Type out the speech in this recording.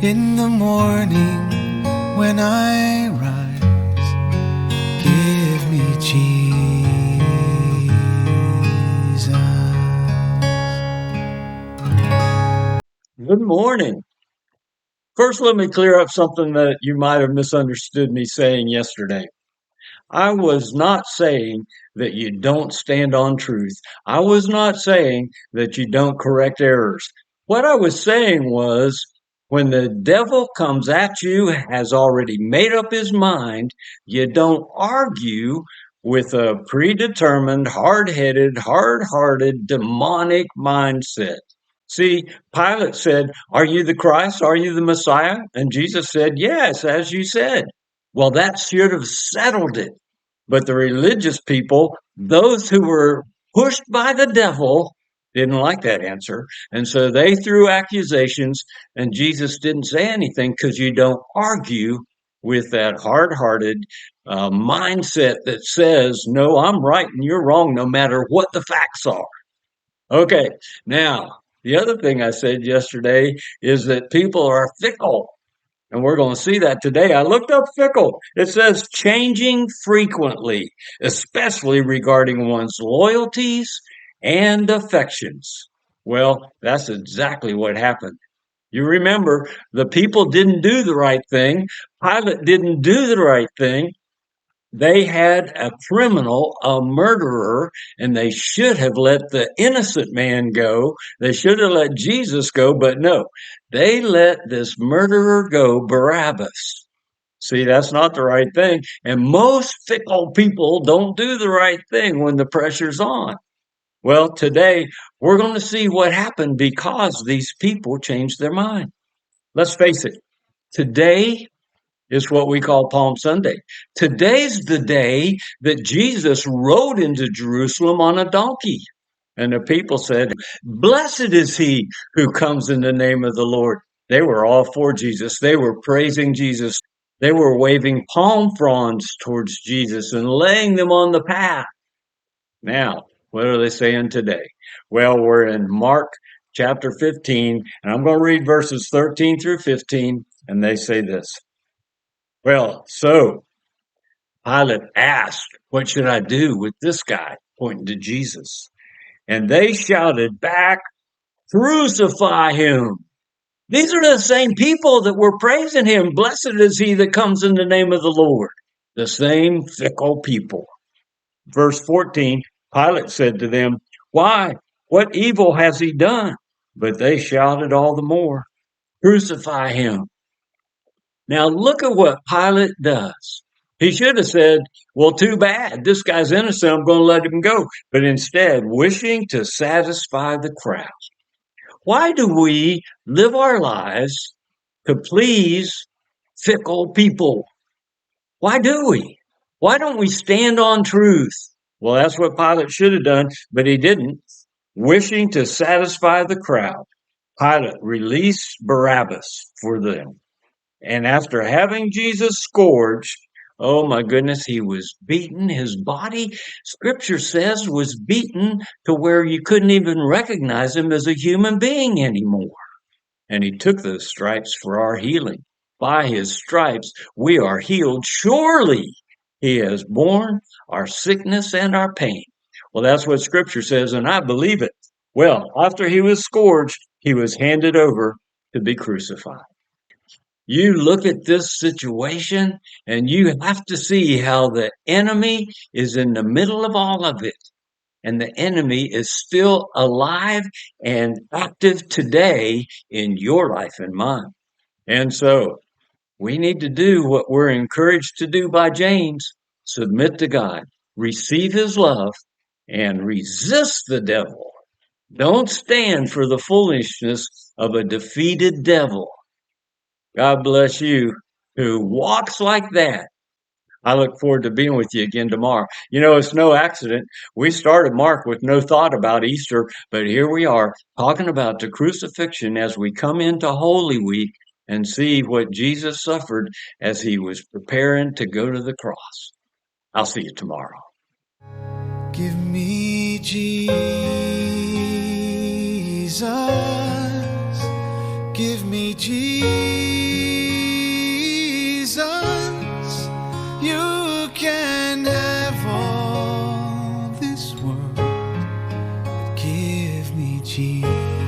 In the morning when I rise, give me Jesus. Good morning. First, let me clear up something that you might have misunderstood me saying yesterday. I was not saying that you don't stand on truth. I was not saying that you don't correct errors. What I was saying was when the devil comes at you, has already made up his mind, you don't argue with a predetermined, hard-headed, hard-hearted, demonic mindset. See, Pilate said, "Are you the Christ? Are you the Messiah?" And Jesus said, "Yes, as you said." Well, that should have settled it. But the religious people, those who were pushed by the devil, didn't like that answer. And so they threw accusations, and Jesus didn't say anything because you don't argue with that hard-hearted mindset that says, no, I'm right and you're wrong, no matter what the facts are. Okay, now, the other thing I said yesterday is that people are fickle. And we're going to see that today. I looked up fickle. It says changing frequently, especially regarding one's loyalties and affections. Well, that's exactly what happened. You remember, the people didn't do the right thing. Pilate didn't do the right thing. They had a criminal, a murderer, and they should have let the innocent man go. They should have let Jesus go, but no, they let this murderer go, Barabbas. See, that's not the right thing. And most fickle people don't do the right thing when the pressure's on. Well, today we're going to see what happened because these people changed their mind. Let's face it, today is what we call Palm Sunday. Today's the day that Jesus rode into Jerusalem on a donkey. And the people said, "Blessed is he who comes in the name of the Lord." They were all for Jesus. They were praising Jesus. They were waving palm fronds towards Jesus and laying them on the path. Now, what are they saying today? Well, we're in Mark chapter 15, and I'm going to read verses 13 through 15, and they say this. Well, so Pilate asked, "What should I do with this guy?" Pointing to Jesus. And they shouted back, "Crucify him." These are the same people that were praising him. Blessed is he that comes in the name of the Lord. The same fickle people. Verse 14, Pilate said to them, "Why? What evil has he done?" But they shouted all the more, "Crucify him." Now look at what Pilate does. He should have said, well, too bad. This guy's innocent. I'm going to let him go. But instead, wishing to satisfy the crowd. Why do we live our lives to please fickle people? Why do we? Why don't we stand on truth? Well, that's what Pilate should have done, but he didn't. Wishing to satisfy the crowd, Pilate released Barabbas for them. And after having Jesus scourged, oh my goodness, he was beaten. His body, scripture says, was beaten to where you couldn't even recognize him as a human being anymore. And he took those stripes for our healing. By his stripes, we are healed. Surely he has borne our sickness and our pain. Well, that's what scripture says, and I believe it. Well, after he was scourged, he was handed over to be crucified. You look at this situation and you have to see how the enemy is in the middle of all of it. And the enemy is still alive and active today in your life and mine. And so we need to do what we're encouraged to do by James: submit to God, receive his love, and resist the devil. Don't stand for the foolishness of a defeated devil. God bless you who walks like that. I look forward to being with you again tomorrow. You know, it's no accident. We started Mark with no thought about Easter, but here we are talking about the crucifixion as we come into Holy Week and see what Jesus suffered as he was preparing to go to the cross. I'll see you tomorrow. Give me Jesus. Give me me Jesus. You can have all this world, but give me Jesus.